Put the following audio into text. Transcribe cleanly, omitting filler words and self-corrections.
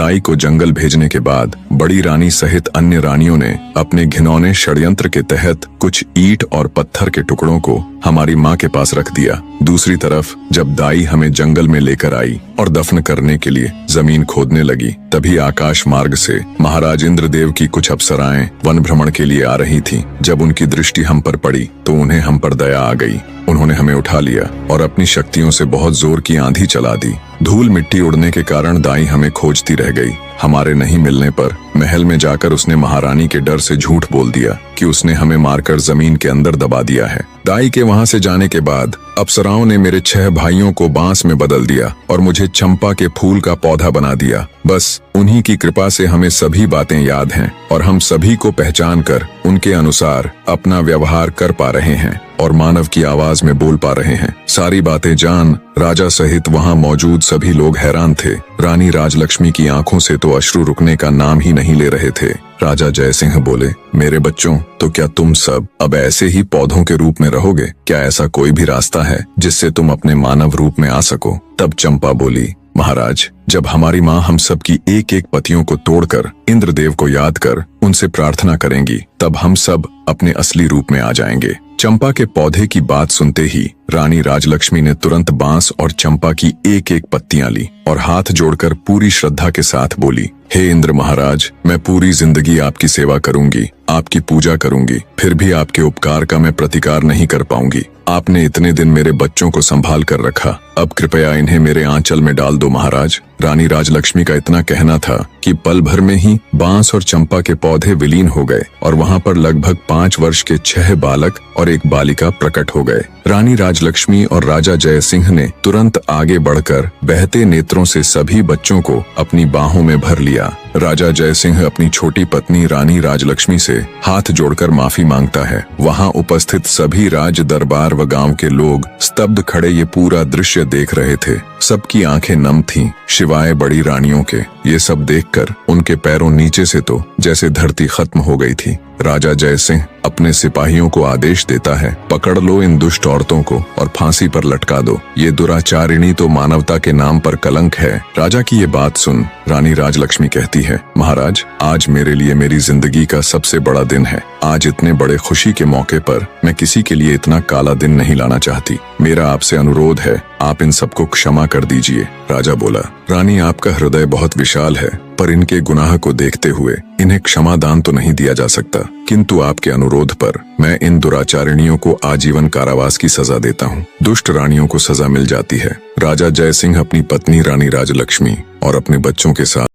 दाई को जंगल भेजने के बाद बड़ी रानी सहित अन्य रानियों ने अपने घिनौने षड्यंत्र के तहत कुछ ईंट और पत्थर के टुकड़ों को हमारी माँ के पास रख दिया। दूसरी तरफ जब दाई हमें जंगल में लेकर आई और दफन करने के लिए जमीन खोदने लगी, तभी आकाश मार्ग से महाराज इंद्रदेव की कुछ अप्सराएं वन भ्रमण के लिए आ रही थीं। जब उनकी दृष्टि हम पर पड़ी तो उन्हें हम पर दया आ गई। उन्होंने हमें उठा लिया और अपनी शक्तियों से बहुत जोर की आंधी चला दी। धूल मिट्टी उड़ने के कारण दाई हमें खोजती रह गई। हमारे नहीं मिलने पर महल में जाकर उसने महारानी के डर से झूठ बोल दिया कि उसने हमें मारकर जमीन के अंदर दबा दिया है। दाई के वहां से जाने के बाद अप्सराओं ने मेरे 6 भाइयों को बांस में बदल दिया और मुझे चंपा के फूल का पौधा बना दिया। बस उन्हीं की कृपा से हमें सभी बातें याद हैं और हम सभी को पहचान कर उनके अनुसार अपना व्यवहार कर पा रहे हैं और मानव की आवाज में बोल पा रहे हैं। सारी बातें जान राजा सहित वहां मौजूद सभी लोग हैरान थे। रानी राजलक्ष्मी की आंखों से तो अश्रु रुकने का नाम ही नहीं ले रहे थे। राजा जयसिंह बोले, मेरे बच्चों, तो क्या तुम सब अब ऐसे ही पौधों के रूप में रहोगे? क्या ऐसा कोई भी रास्ता है जिससे तुम अपने मानव रूप में आ सको? तब चंपा बोली, महाराज, जब हमारी माँ हम सब की एक एक पतियों को तोड़कर इंद्रदेव को याद कर उनसे प्रार्थना करेंगी, तब हम सब अपने असली रूप में आ जाएंगे। चंपा के पौधे की बात सुनते ही रानी राजलक्ष्मी ने तुरंत बांस और चंपा की एक एक पत्तियां ली और हाथ जोड़कर पूरी श्रद्धा के साथ बोली, हे इंद्र महाराज, मैं पूरी जिंदगी आपकी सेवा करूंगी, आपकी पूजा करूंगी, फिर भी आपके उपकार का मैं प्रतिकार नहीं कर पाऊंगी। आपने इतने दिन मेरे बच्चों को संभाल कर रखा, अब कृपया इन्हें मेरे आंचल में डाल दो महाराज। रानी राजलक्ष्मी का इतना कहना था कि पल भर में ही बांस और चंपा के पौधे विलीन हो गए और वहां पर लगभग 5 वर्ष के 6 बालक और एक बालिका प्रकट हो गए। रानी राजलक्ष्मी और राजा जयसिंह ने तुरंत आगे बढ़कर बहते नेत्रों से सभी बच्चों को अपनी बाहों में भर लिया। राजा जयसिंह अपनी छोटी पत्नी रानी राजलक्ष्मी से हाथ जोड़कर माफी मांगता है। वहां उपस्थित सभी राज दरबार व गांव के लोग स्तब्ध खड़े ये पूरा दृश्य देख रहे थे। सबकी आंखें नम थीं, शिवाय बड़ी रानियों के। ये सब देखकर उनके पैरों नीचे से तो जैसे धरती खत्म हो गई थी। राजा जयसिंह अपने सिपाहियों को आदेश देता है, पकड़ लो इन दुष्ट औरतों को और फांसी पर लटका दो। ये दुराचारिणी तो मानवता के नाम पर कलंक है। राजा की ये बात सुन रानी राजलक्ष्मी कहती है, महाराज, आज मेरे लिए मेरी जिंदगी का सबसे बड़ा दिन है। आज इतने बड़े खुशी के मौके पर मैं किसी के लिए इतना काला दिन नहीं लाना चाहती। मेरा आपसे अनुरोध है, आप इन सबको क्षमा कर दीजिए। राजा बोला, रानी, आपका हृदय बहुत विशाल है, पर इनके गुनाह को देखते हुए इन्हें क्षमा दान तो नहीं दिया जा सकता, किंतु आपके अनुरोध पर मैं इन दुराचारिणियों को आजीवन कारावास की सजा देता हूँ। दुष्ट रानियों को सजा मिल जाती है। राजा जयसिंह अपनी पत्नी रानी राजलक्ष्मी और अपने बच्चों के साथ